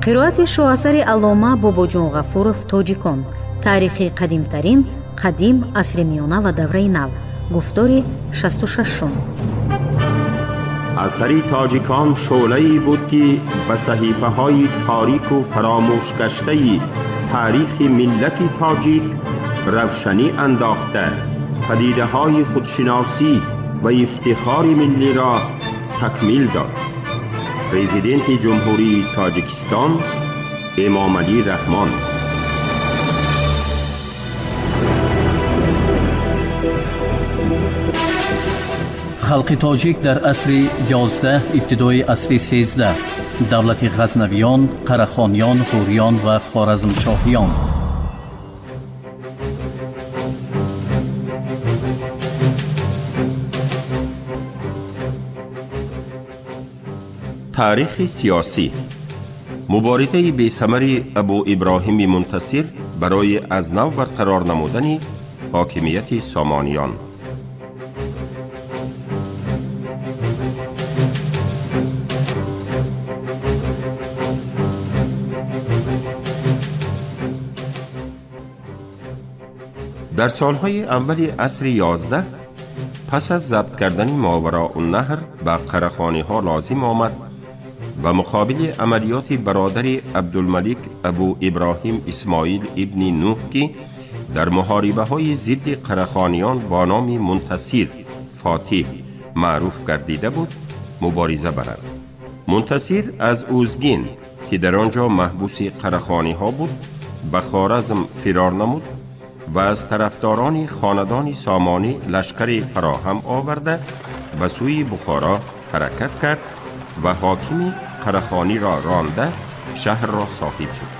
қироати шоҳасари аллома бобоҷон ғафуров тоҷикон. таърихи қадимтарин қадим, асри миёна ва давраи нав. гуфтори 66. اثری تاجیکان شعله‌ای بود که به صحیفه‌های تاریک و فراموش گشته تاریخ ملت تاجیک روشنی انداخته، پدیده‌های خودشناسی و افتخار ملی را تکمیل داد. پرزیدنت جمهوری تاجیکستان امامعلی رحمان. خلق تاجیک در عصر 11 ابتدای عصر 13 دولت غزنویان، قره‌خانیان، غوریان و خوارزمشاهیان. تاریخ سیاسی. مبارزه بی‌ثمر ابو ابراهیم منتصر برای از نو برقرار نمودن حاکمیت سامانیان. در سالهای اول عصر 11 پس از ضبط کردن ماوراءالنهر به قره‌خانی ها لازم آمد و مقابل عملیات برادر عبدالملک ابو ابراهیم اسماعیل ابن نوح که در محاربه های ضد قره‌خانیان با نام منتصر فاتح معروف گردیده بود مبارزه برد. منتصر از اوزگین که در آنجا محبوس قره‌خانی ها بود به خوارزم فرار نمود و از طرفداران خاندان سامانی لشکر فراهم آورده به سوی بخارا حرکت کرد و حاکم قره‌خانی را رانده شهر را صاحب شد.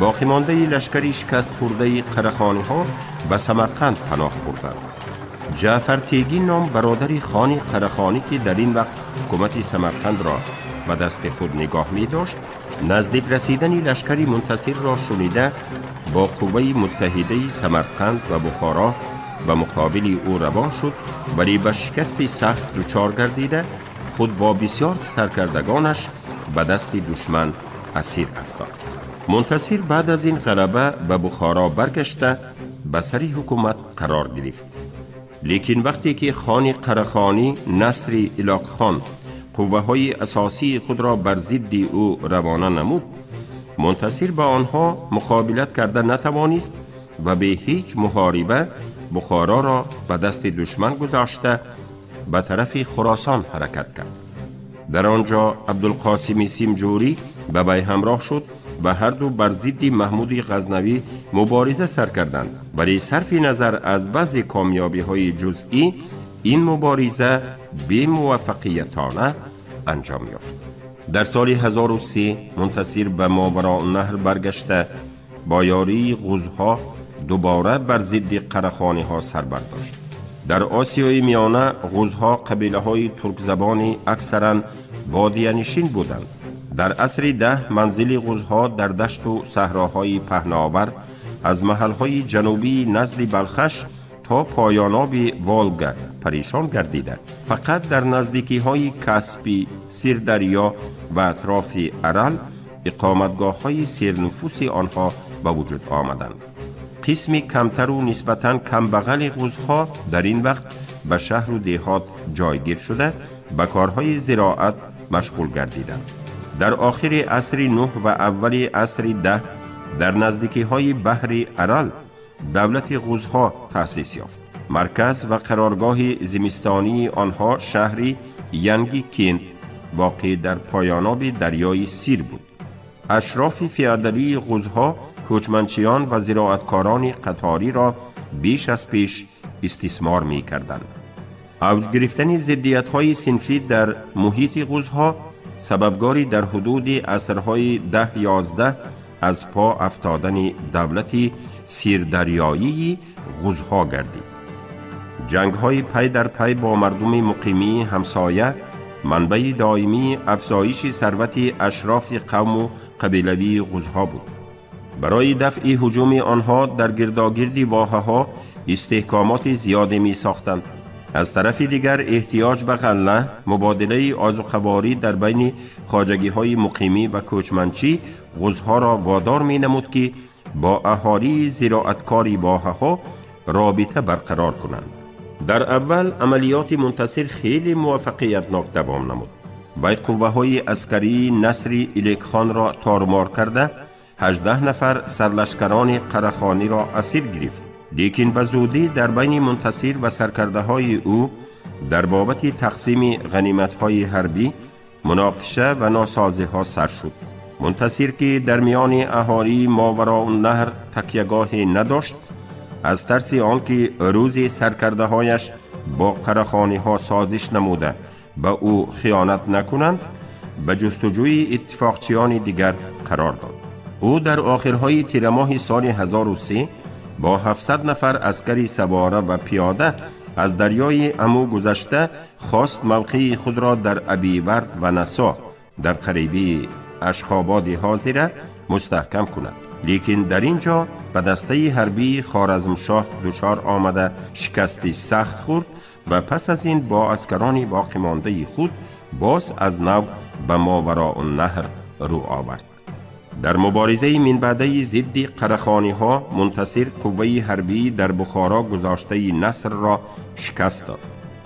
باقی مانده لشکری شکست خورده قره‌خانی ها به سمرقند پناه بردند. جعفر تیگی نام برادر خان قره‌خانی که در این وقت حکومت سمرقند را به دست خود نگاه می داشت، نزدیک رسیدن لشکری منتصر را شنیده با قوه متحده سمرقند و بخارا و مقابل او روان شد، ولی به شکست سخت دچار گردیده خود با بسیار سرکردگانش به دست دشمن اسیر افتاد. منتصر بعد از این غلبه به بخارا برگشته به سر حکومت قرار گرفت. لیکن وقتی که خان قره‌خانی نصر الاغ خان قوه های اساسی خود را بر ضد او روانه نمود، منتصر با آنها مقابلت کرده نتوانست و به هیچ محاربه بخارا را به دست دشمن گذاشته به طرف خراسان حرکت کرد. در آنجا عبدالقاسم سیمجوری به وی همراه شد و هر دو بر ضد محمود غزنوی مبارزه سر کردند، ولی صرف نظر از بعض کامیابی های جزئی این مبارزه بی موفقیتانه انجام یافت. در سال 1003 منتصر به ماوراءالنهر برگشته با یاری غوزها دوباره بر ضد قره‌خانی ها سر برداشت. در آسیای میانه غوزها قبیله های ترک زبانی اکثرا بادیه نشین بودند. در عصر 10 منزل غوزها در دشت و صحراهای پهناور از محلهای جنوبی نزد بلخش تا پایاناب والگا پریشان گردیده. فقط در نزدیکی های کاسپی، سیردریا و اطراف ارل اقامتگاه های سرنفوس آنها به وجود آمدند. قسمی کمتر و نسبتاً کم بغل غوزها در این وقت به شهر و دهات جایگیر شده به کارهای زراعت مشغول گردیدند. در آخر عصر 9 و اول عصر 10 در نزدیکی های بحر ارل دولت غوزها تأسیس یافت. مرکز و قرارگاه زمستانی آنها شهری ینگی کند واقع در پایاناب دریای سیر بود. اشراف فیادالی غوزها کوچمنچیان و زراعتکاران قطاری را بیش از پیش استثمار می کردند. اوج گرفتن ضدیت‌های صنفی در محیط غوزها سببگاری در حدود عصرهای 10-11 از پا افتادن دولتی سیردریایی غوزها گردید. جنگ‌های پی در پی با مردم مقیمی همسایه منبع دائمی افزایش ثروت اشراف قوم و قبیلوی غوزها بود. برای دفع هجوم آنها در گرداگرد واحه‌ها استحکامات زیادی می ساختند. از طرف دیگر احتیاج به غله، مبادله آذوقواری در بین خواجگی‌های مقیمی و کوچمنچی غوزها را وادار می نمود که با اهالی زراعتکاری واحه‌ها رابطه برقرار کنند. در اول عملیات منتصر خیلی موفقیتناک دوام نمود. وی قوه‌های عسکری نصر ایلیک خان را تارمار کرده 18 نفر سرلشکران قره‌خانی را اسیر گرفت. لیکن به زودی در بین منتصر و سرکرده‌های او در بابت تقسیم غنیمت‌های حربی مناقشه و ناسازی‌ها سر شد. منتصر که در میان اهالی ماوراءالنهر تکیه‌گاهی نداشت، از ترس آنکه روزی سرکرده‌هایش با قره‌خانی‌ها سازش نموده به او خیانت نکنند، به جستجوی اتفاقچیان دیگر قرار داد. او در آخرهای تیر ماه سال 1003 با 700 نفر عسکری سواره و پیاده از دریای امو گذشته خواست موقع خود را در ابیورد و نسا در قریبی اشخاباد حاضره مستحکم کند. لیکن در اینجا به دسته حربی خوارزمشاه دچار آمده شکستی سخت خورد و پس از این با عسکران باقی مانده خود باز از نو به ماوراءالنهر رو آورد. در مبارزه من بعده ضد قره‌خانی‌ها منتصر قوه حربی در بخارا گذاشته نصر را شکست داد.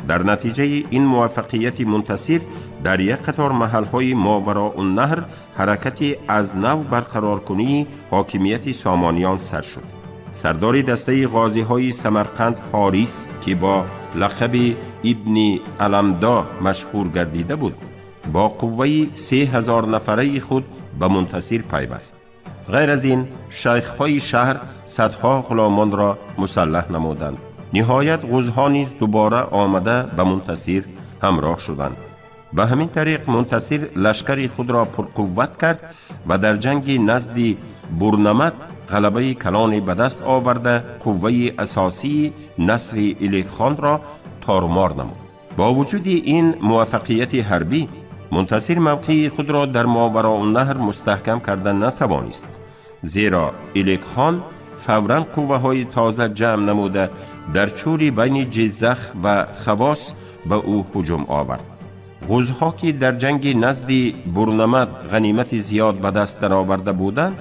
در نتیجه این موفقیت منتصر در یک قطار محل‌های ماوراءالنهر حرکت از نو برقرار کنی حاکمیت سامانیان سر شد. سردار دسته غازی‌های سمرقند حاریس که با لقب ابن علمدا مشهور گردیده بود، با قوه 3000 نفره خود به منتصر پیوست. غیر از این شیخ‌های شهر صدها غلامان را مسلح نمودند. نهایت غوزها نیز دوباره آمده به منتصر همراه شدند. به همین طریق منتصر لشکر خود را پرقوت کرد و در جنگ نزد برنمت غلبه کلان به دست آورده قوه اساسی نصر ایلیک خان را تارمار نمود. با وجود این موفقیت حربی، منتصر موقع خود را در ماوراءالنهر مستحکم کردن نتوانست، زیرا ایلیک خان فوراً قوه‌های تازه جمع نموده در چوری بین جزخ و خواس به او هجوم آورد. غوزها که در جنگ نزد برنمت غنیمت زیاد به دست درآورده بودند،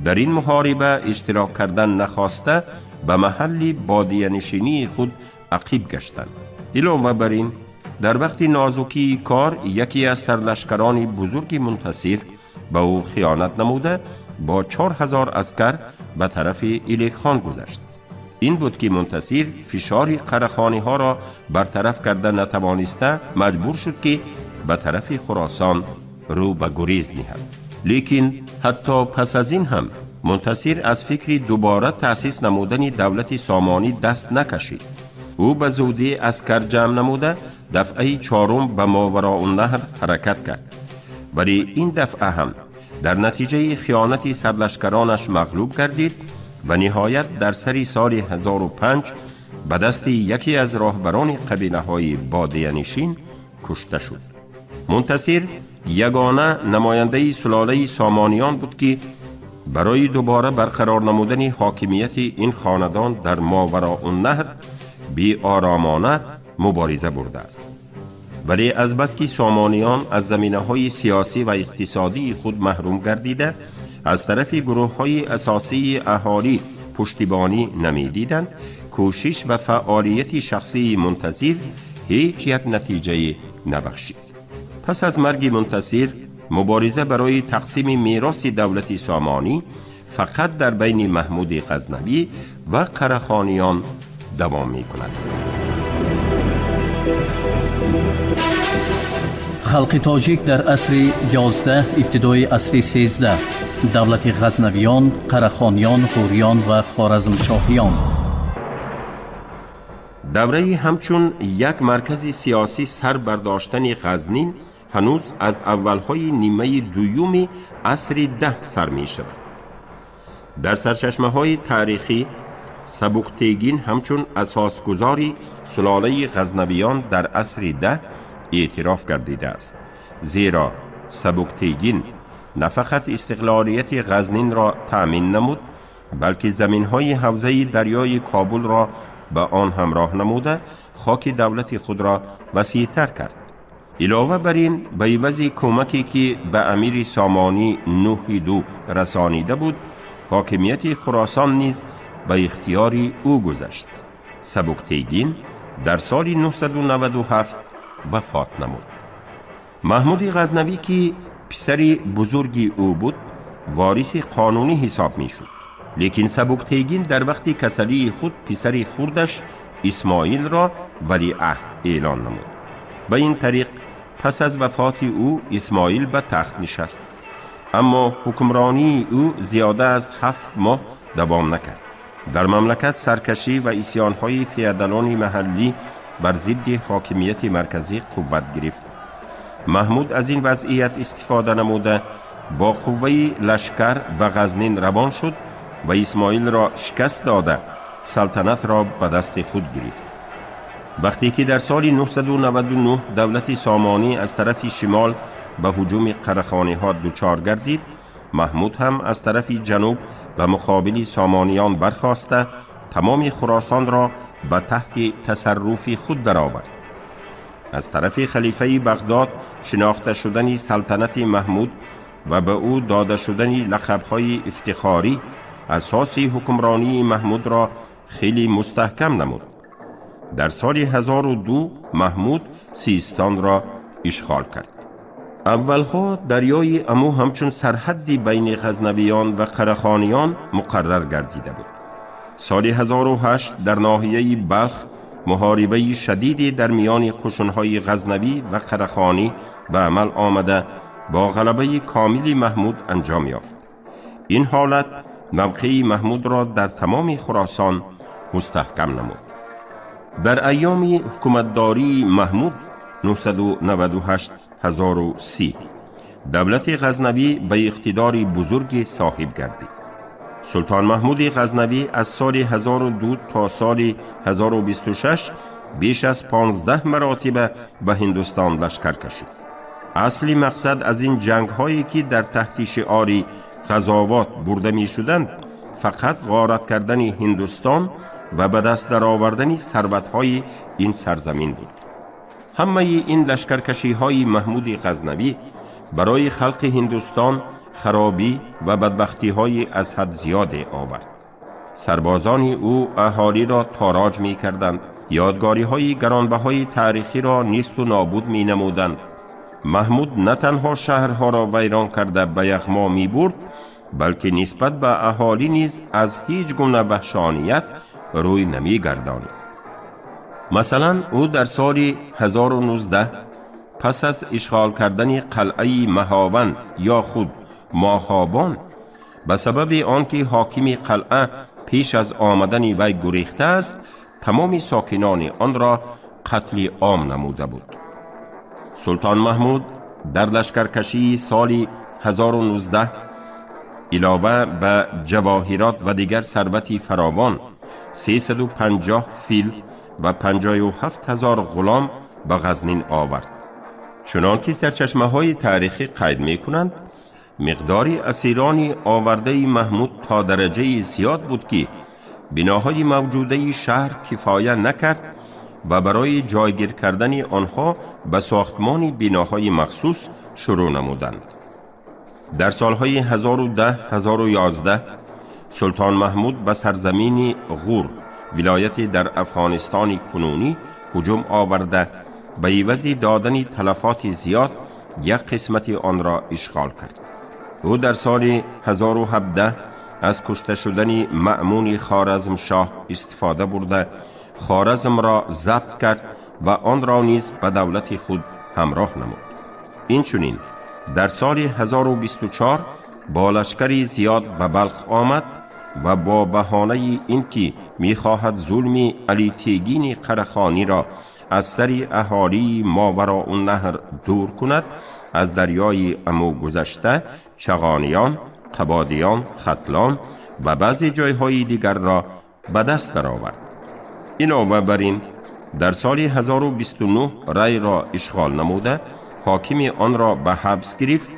در این محاربه اشتراک کردن نخواسته به محل بادیه نشینی خود عقیب گشتند. علاوه بر این، در وقت نازکی کار یکی از سرلشکران بزرگ منتصر به او خیانت نموده با 4000 عسکر به طرف ایلیک خان گذشت. این بود که منتصر فشار قره‌خانی‌ها را برطرف کرده نتوانسته مجبور شد که به طرف خراسان رو به گریز نهد. لیکن حتی پس از این هم منتصر از فکر دوباره تأسیس نمودن دولت سامانی دست نکشید. او به زودی عسکر جمع نموده دفعه 4 به ماوراءالنهر حرکت کرد، ولی این دفعه هم در نتیجه خیانت سرلشکرانش مغلوب گردید و نهایت در سری سال 1005 به دست یکی از راهبران قبیله‌های بادیه نشین کشته شد. منتصر یگانه نماینده سلاله سامانیان بود که برای دوباره برقرار نمودن حاکمیت این خاندان در ماوراءالنهر بی آرامانه مبارزه برده است. ولی از بس که سامانیان از زمینه‌های سیاسی و اقتصادی خود محروم گردیده، از طرف گروه‌های اساسی اهالی پشتیبانی نمی‌دیدند، کوشش و فعالیت شخصی منتصر هیچ یک نتیجه نبخشید. پس از مرگ منتصر، مبارزه برای تقسیم میراث دولت سامانی فقط در بین محمود غزنوی و قره‌خانیان دوام می‌کند. خلق تاجیک در عصر 11 ابتدای عصر 13 دولت غزنویان، قره‌خانیان، غوریان و خوارزمشاهیان. دوره همچون یک مرکز سیاسی سر برداشتن غزنین هنوز از اولهای نیمه دوم عصر 10 سر می شود. در سرچشمه‌های تاریخی سبکتیگین همچون اساسگذاری سلاله غزنویان در عصر 10 اعتراف گردیده است، زیرا سبکتیگین نه فقط استقلالیت غزنین را تأمین نمود، بلکه زمین‌های حوزه دریای کابل را به آن همراه نموده خاک دولت خود را وسیع‌تر کرد. علاوه بر این به عوض کمکی که به امیر سامانی نوحیدو رسانیده بود، حاکمیت خراسان نیز به اختیار او گذشت. سبکتیگین در سال 997 وفات نمود. محمود غزنوی که پسر بزرگی او بود وارث قانونی حساب می شد، لیکن سبکتیگین در وقت کسلی خود پسر خردش اسماعیل را ولیعهد اعلان نمود. به این طریق پس از وفات او اسماعیل به تخت نشست، اما حکمرانی او زیاده از 7 ماه دوام نکرد. در مملکت سرکشی و اسیان‌های فیادالان محلی بر ضد حاکمیت مرکزی قوت گرفت. محمود از این وضعیت استفاده نموده با قوه لشکر به غزنین روان شد و اسماعیل را شکست داده سلطنت را به دست خود گرفت. وقتی که در سال 999 دولت سامانی از طرف شمال به هجوم قره‌خانی‌ها دچار گردید، محمود هم از طرف جنوب به مقابل سامانیان برخاسته تمام خراسان را به تحت تصرف خود درآورد. از طرف خلیفه بغداد شناخته شدن سلطنت محمود و به او داده شدن لقب‌های افتخاری اساس حکمرانی محمود را خیلی مستحکم نمود. در سال 1002 محمود سیستان را اشغال کرد. اولها دریای امو همچون سرحدی بین غزنویان و قره‌خانیان مقرر گردیده بود. سال 1008 در ناحیه بلخ محاربه شدیدی در میان قشون‌های غزنوی و قره‌خانی به عمل آمده با غلبه کامل محمود انجام یافت. این حالت موقع محمود را در تمام خراسان مستحکم نمود. در ایام حکومتداری محمود 998-1030 دولت غزنوی به اقتدار بزرگ صاحب گردید. سلطان محمود غزنوی از سال 1002 تا سال 1026 بیش از 15 مراتب به هندوستان لشکر کشید. اصلی مقصد از این جنگ هایی که در تحت شعار غزوات برده می شدند فقط غارت کردن هندوستان و به دست درآوردن ثروت‌های این سرزمین بود. همه این لشکرکشی های محمود غزنوی برای خلق هندوستان خرابی و بدبختی های از حد زیاد آورد. سربازان او اهالی را تاراج می کردند، یادگاری های گرانبهای تاریخی را نیست و نابود می نمودند. محمود نه تنها شهرها را ویران کرده به یغما می برد، بلکه نسبت به اهالی نیز از هیچ گونه وحشانیت روی نمی گردانید. مثلا او در سال 1019 پس از اشغال کردن قلعه مهاون یا خود ماهابان به سبب آنکه حاکم قلعه پیش از آمدن وی گریخته است، تمام ساکنان آن را قتل عام نموده بود. سلطان محمود در لشکرکشی سال 1019 علاوه به جواهرات و دیگر ثروت فراوان 350 فیل و 57,000 غلام به غزنین آورد. چنانکه سرچشمه‌های تاریخی قید می‌کنند مقدار اسیران آورده محمود تا درجه زیاد بود که بناهای موجوده شهر کفایه نکرد و برای جایگیر کردن آنها به ساختمان بناهای مخصوص شروع نمودند. در سالهای 1010-1011 سلطان محمود به سرزمین غور ولایتی در افغانستان کنونی هجوم آورده به عوض دادن تلفات زیاد یک قسمت آن را اشغال کرد. او در سال 1017 از کشته شدن مأمون خوارزم شاه استفاده برده خوارزم را ضبط کرد و آن را نیز به دولت خود همراه نمود. اینچنین در سال 1024 با لشکری زیاد به بلخ آمد و با بهانه اینکه می‌خواهد ظلم علی تیگین قره‌خانی را از سر اهالی ماوراءالنهر دور کند، از دریای امو گذشته چغانیان، قبادیان، ختلان و بعضی جایهای دیگر را به دست درآورد. علاوه بر این در سال 1029 ری را اشغال نموده حاکم آن را به حبس گرفت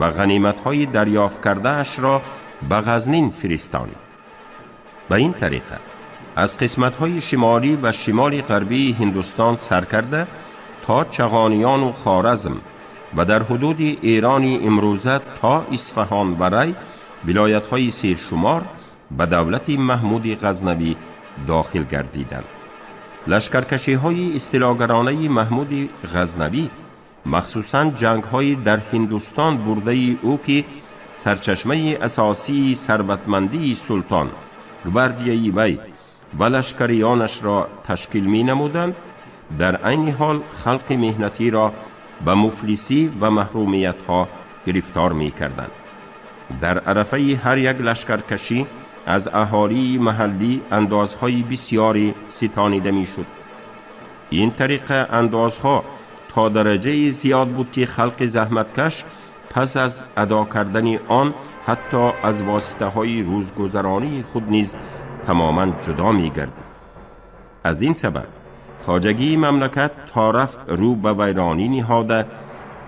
و غنیمت‌های دریافت کرده اش را به غزنین فرستانید. به این طریقه از قسمت‌های شمالی و شمال غربی هندوستان سر کرده تا چغانیان و خوارزم و در حدود ایران امروزه تا اصفهان و ری ولایت‌های سیرشمار به دولت محمود غزنوی داخل گردیدند. لشکرکشی‌های استیلاگرانه محمود غزنوی مخصوصاً جنگ‌های در هندوستان برده او که سرچشمه اساسی ثروتمندی سلطان، گواردیای وی و لشکریانش را تشکیل می نمودند، در عین حال خلق مهنتی را به مفلسی و محرومیت ها گرفتار می کردند. در عرفه هر یک لشکرکشی از اهالی محلی اندازهای بسیاری ستانیده می شد. این طریقه اندازها تا درجه زیاد بود که خلق زحمتکش پس از ادا کردن آن حتی از واسطه های روزگذرانی خود نیز تماما جدا می گردید. از این سبب خواجگی مملکت تا رفت رو به ویرانی نهاده،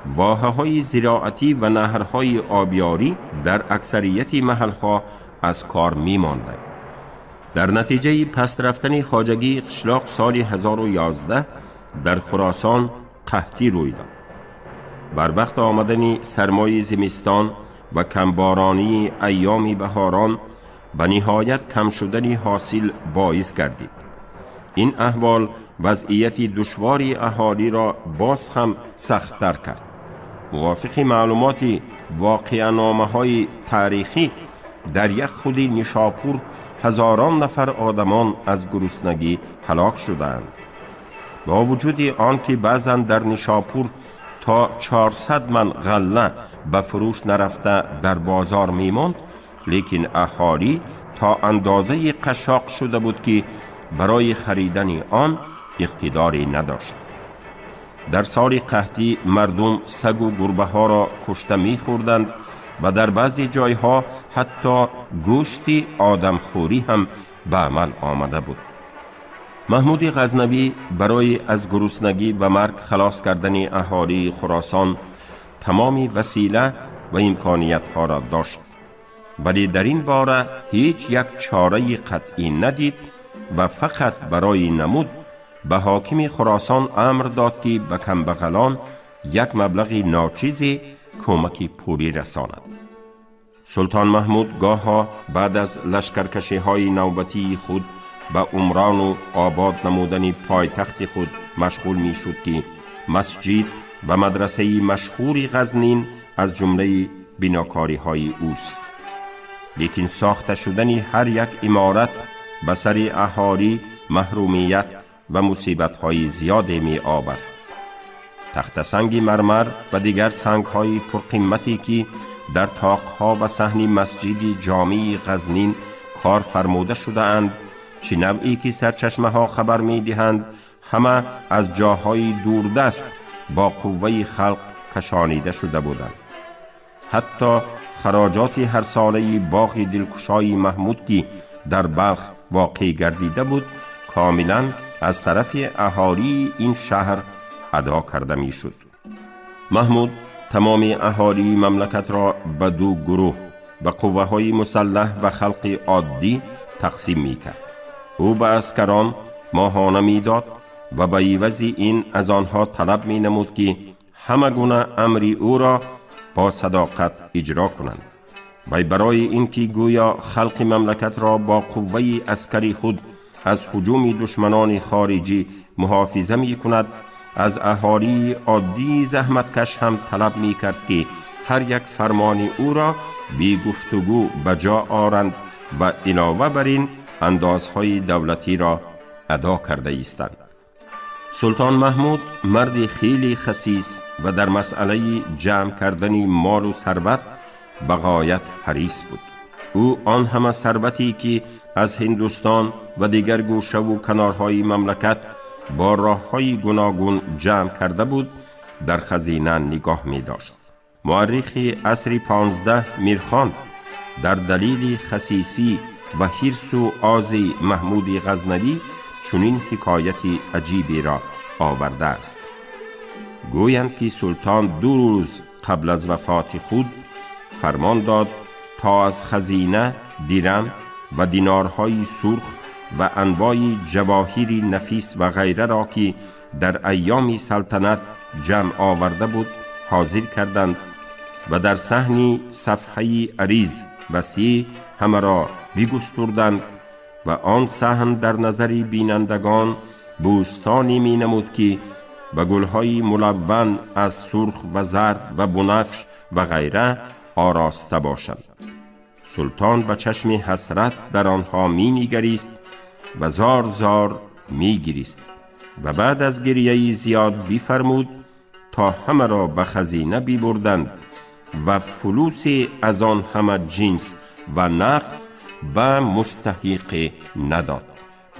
واحه های زراعتی و نهرهای آبیاری در اکثریت محلها از کار می مانده. در نتیجه پس رفتن خواجگی قشلاق سال 1011 در خراسان قحطی روی داد. بر وقت آمدن سرمای زمستان و کمبارانی ایام بهاران به نهایت کم شدن حاصل باعث گردید. این احوال وضعیت دشواری اهالی را باز هم سخت‌تر کرد. موافق معلومات واقعه‌نامه‌های تاریخی در یک خود نیشاپور هزاران نفر آدمان از گرسنگی هلاک شدند. با وجود آنکه بعضا در نیشاپور تا 400 من غله به فروش نرفته در بازار میماند، لیکن اهالی تا اندازه قشاق شده بود که برای خریدن آن اقتداری نداشت. در سال قحطی مردم سگ و گربه ها را کشته می‌خوردند و در بعضی جایها حتی گوشت آدمخوری هم به عمل آمده بود. محمود غزنوی برای از گرسنگی و مرگ خلاص کردن اهالی خراسان تمام وسیله و امکانیت ها را داشت، ولی در این باره هیچ یک چاره قطعی ندید و فقط برای نمود به حاکم خراسان امر داد که به کمبغلان یک مبلغ ناچیزی کمک پولی رساند. سلطان محمود گاها بعد از لشکرکشی های نوبتی خود به عمران و آباد نمودن پایتخت خود مشغول می شد که مسجد و مدرسه مشهور غزنین از جمله بناکاری های اوست. لیکن ساخته شدن هر یک عمارت به سر اهالی محرومیت و مصیبت های زیاده می آورد. تخت سنگ مرمر و دیگر سنگ های پرقیمتی که در طاقها و صحن مسجد جامع غزنین کار فرموده شده اند، چه نوعی که سرچشمه ها خبر می دهند، همه از جاهای دوردست با قوه خلق کشانیده شده بودند. حتی خراجات هر ساله باغ دلکشای محمود که در بلخ واقع گردیده بود کاملا از طرف اهالی این شهر ادا کرده می شد. محمود تمام اهالی مملکت را به دو گروه به قوه های مسلح و خلق عادی تقسیم می کرد. او به عسکران ماهانه می داد و به عوض این از آنها طلب می نمود که همه گونه امری او را با صداقت اجرا کنند و برای اینکه گویا خلق مملکت را با قوه عسکری خود از هجوم دشمنان خارجی محافظه می کند، از اهالی عادی زحمتکش هم طلب می کرد که هر یک فرمان او را بی گفتگو بجا آورند و علاوه بر این اندازهای دولتی را ادا کرده ایستند. سلطان محمود مرد خیلی خسیس و در مسئله جمع کردن مال و ثروت به غایت حریص بود. او آن همه ثروتی که از هندوستان و دیگر گوشه و کنارهای مملکت با راه‌های گوناگون جمع کرده بود در خزینه نگاه می داشت. مورخ عصر 15 میرخان در دلیل خسیسی و حرص و آز محمود غزنوی چنین حکایتی عجیبی را آورده است. گویند که سلطان 2 روز قبل از وفات خود فرمان داد تا از خزینه درم و دینارهای سرخ و انواع جواهر نفیس و غیره را که در ایام سلطنت جمع آورده بود حاضر کردند و در صحنی صفحه عریض وسیع همه را بگستردند و آن صحن در نظر بینندگان بوستانی می نمود که به گلهای ملون از سرخ و زرد و بنفش و غیره آراسته باشد. سلطان به چشم حسرت در آنها می نگریست و زار زار می گریست و بعد از گریه زیاد بفرمود تا همه را به خزینه بی بردند و فلوس از آن همه جنس و نقد به مستحق نداد،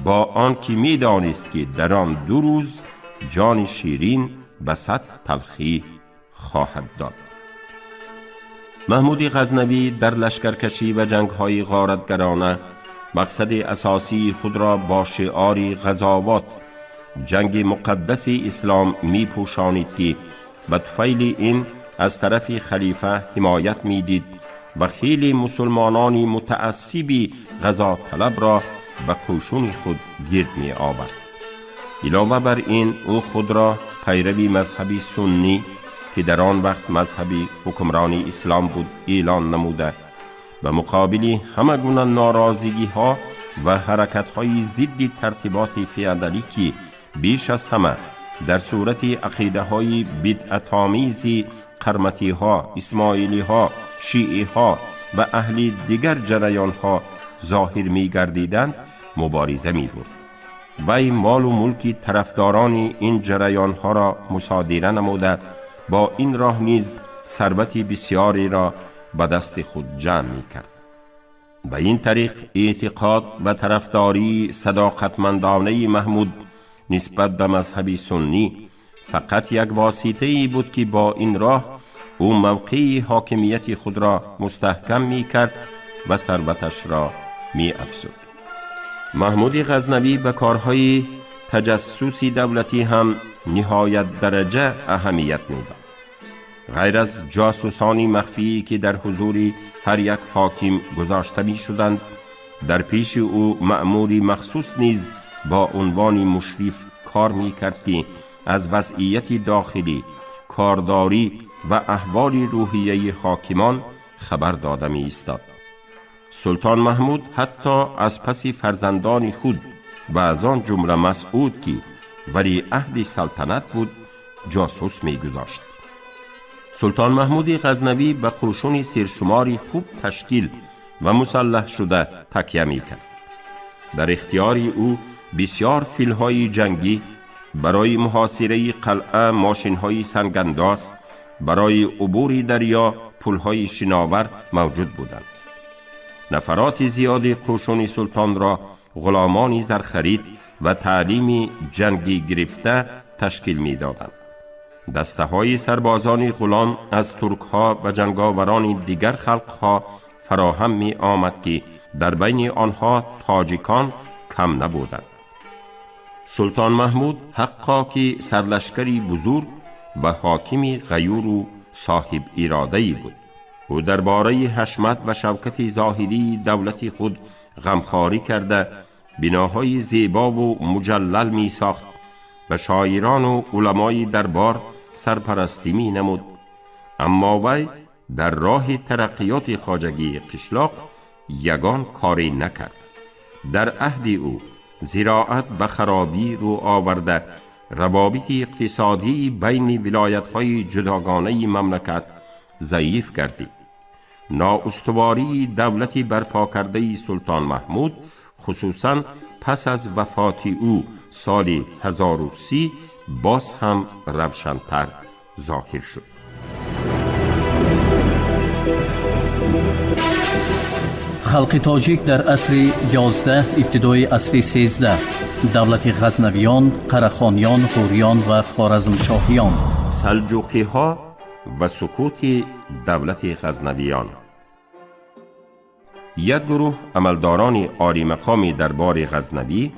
با آنکه می دانست که در آن 2 روز جان شیرین به 100 تلخی خواهد داد. محمود غزنوی در لشکرکشی و جنگ‌های غارتگرانه مقصد اساسی خود را با شعار غزوات جنگ مقدس اسلام می پوشانید که به طفیل این از طرف خلیفه حمایت می دید و خیلی مسلمانان متعصبی غزا طلب را به قوشون خود گرد می آورد. علاوه بر این او خود را پیروی مذهبی سنی که در آن وقت مذهبی حکمرانی اسلام بود اعلان نموده و مقابل همه گونه ناراضگی ها و حرکت های ضد ترتیبات فئودالی که بیش از همه در صورت عقیده های بدعت‌آمیز قرمطی ها، اسماعیلی ها، شیعی ها و اهل دیگر جریان ها ظاهر می گردیدند مبارزه می بود. وی مال و ملک طرفداران این جریان ها را مصادره نموده با این راه نیز ثروت بسیاری را به دست خود جمع می کرد. به این طریق اعتقاد و طرفداری صداقتمندانه محمود نسبت به مذهب سنی فقط یک واسطه‌ای بود که با این راه او موقع حاکمیت خود را مستحکم می کرد و ثروتش را می افزود. محمود غزنوی به کارهای تجسسی دولتی هم نهایت درجه اهمیت می داد. غیر از جاسوسانی مخفی که در حضور هر یک حاکم گذاشته می شدند، در پیش او مأموری مخصوص نیز با عنوان مشرف کار می کرد که از وضعیت داخلی، کارداری و احوال روحیه حاکمان خبر داده می ایستاد. سلطان محمود حتی از پس فرزندان خود و از آن جمله مسعود که ولی عهد سلطنت بود جاسوس می گذاشت. سلطان محمود غزنوی به قوشون سرشماری خوب تشکیل و مسلح شده تکیه می کرد. در اختیار او بسیار فیلهای جنگی برای محاصره قلعه، ماشینهای سنگانداز، برای عبور دریا پلهای شناور موجود بودند. نفرات زیادی قوشون سلطان را غلامان زرخرید و تعلیم جنگی گرفته تشکیل می دادند. دسته های سربازان غلام از ترک ها و جنگاوران دیگر خلق ها فراهم می آمد که در بین آنها تاجیکان کم نبودند. سلطان محمود حقا که سرلشکری بزرگ و حاکمی غیور و صاحب اراده‌ای بود. او درباره حشمت و شوکت ظاهری دولت خود غمخواری کرده بناهای زیبا و مجلل می ساخت و شاعران و علمای دربار سرپرستی می نمود. اما وی در راه ترقیات خواجگی قشلاق یگان کاری نکرد. در عهد او زراعت به خرابی رو آورده، روابط اقتصادی بین ولایت‌های جداگانه مملکت ضعیف گردید. نااستواری دولت برپا کرده سلطان محمود خصوصاً پس از وفات او سال 1030 باز هم روشن‌تر ظاهر شد. خلق تاجیک در عصر 11 ابتدای عصر 13 دولت غزنویان، قره‌خانیان، غوریان و خوارزمشاهیان، سلجوقی ها و سقوط دولت غزنویان. یک گروه عملداران عالی مقام دربار غزنوی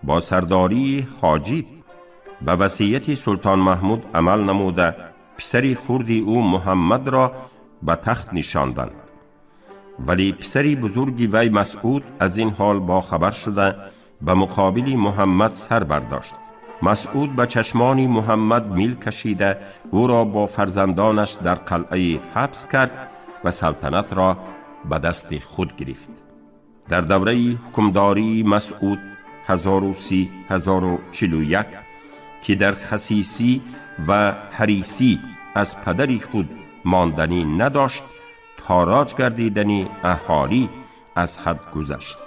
با سرداری حاجب به وصیت سلطان محمود عمل نموده پسری خردی او محمد را به تخت نشاندند. ولی پسری بزرگی وی مسعود از این حال با خبر شده به مقابل محمد سر برداشت. مسعود به چشمان محمد میل کشیده او را با فرزندانش در قلعه حبس کرد و سلطنت را به دست خود گرفت. در دوره حکمداری مسعود 1030-1041 که در خسیسی و حریسی از پدری خود ماندنی نداشت، تاراج گردیدنی اهالی از حد گذشت.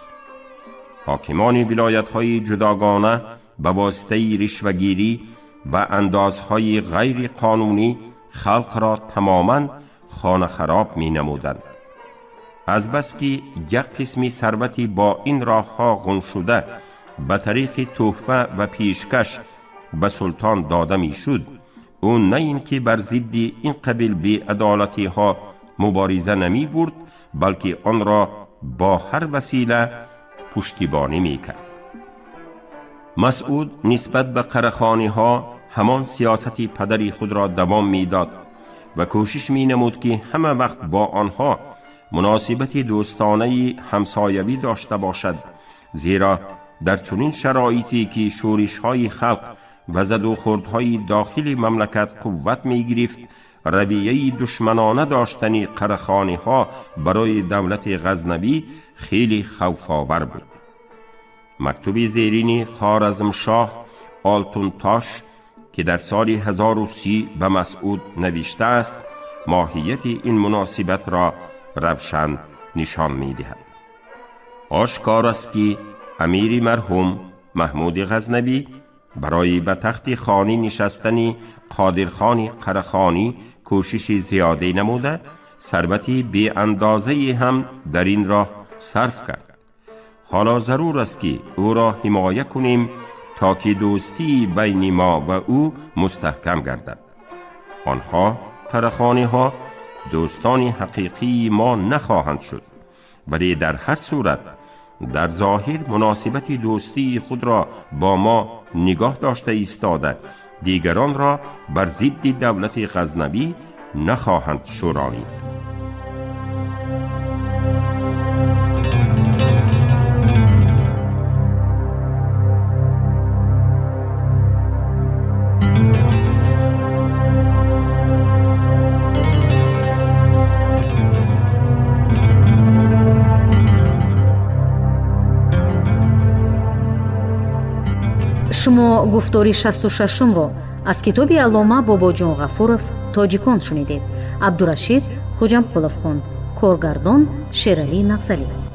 حاکمان ولایت‌های جداگانه به واسطه رشوه‌گیری و اندازهای غیر قانونی خلق را تماماً خانه خراب می نمودند. از بس که یک قسمی ثروتی با این راه‌ها غن شده به طریق تحفه و پیشکش به سلطان داده می شد، او نه اینکه بر ضد این قبیل بی‌عدالتی ها مبارزه نمی برد، بلکه آن را با هر وسیله پشتیبانی می کرد. مسعود نسبت به قره‌خانی ها همان سیاست پدری خود را دوام می داد و کوشش می نمود که همه وقت با آنها مناسبت دوستانه همسایوی داشته باشد، زیرا در چنین شرایطی که شورش های خلق و زد و خوردهای داخل مملکت قوت می گرفت، رویه دشمنانه داشتن قره‌خانی ها برای دولت غزنوی خیلی خوف‌آور بود. مکتوب زیرین خوارزمشاه آلتونتاش که در سال 1030 به مسعود نوشته است، ماهیت این مناسبت را روشن نشان می دهد. آشکار است که امیر مرحوم محمود غزنوی برای به تخت خانی نشستن قادرخان قره‌خانی کوشش زیاده نموده، ثروتی بی اندازه هم در این راه صرف کرد. حالا ضرور است که او را حمایت کنیم تا که دوستی بین ما و او مستحکم گردد. آنها قره‌خانی ها دوستان حقیقی ما نخواهند شد، ولی در هر صورت در ظاهر مناسبت دوستی خود را با ما نگاه داشته ایستاده، دیگران را بر ضد دولت غزنوی نخواهند شورانید. شما گفتاری 66 رو از کتاب علامه باباجون غفورов تاجیکان شنیدید. عبدالرشید خوجامقулов خوند. کارگردان شیرعلی نغزلی.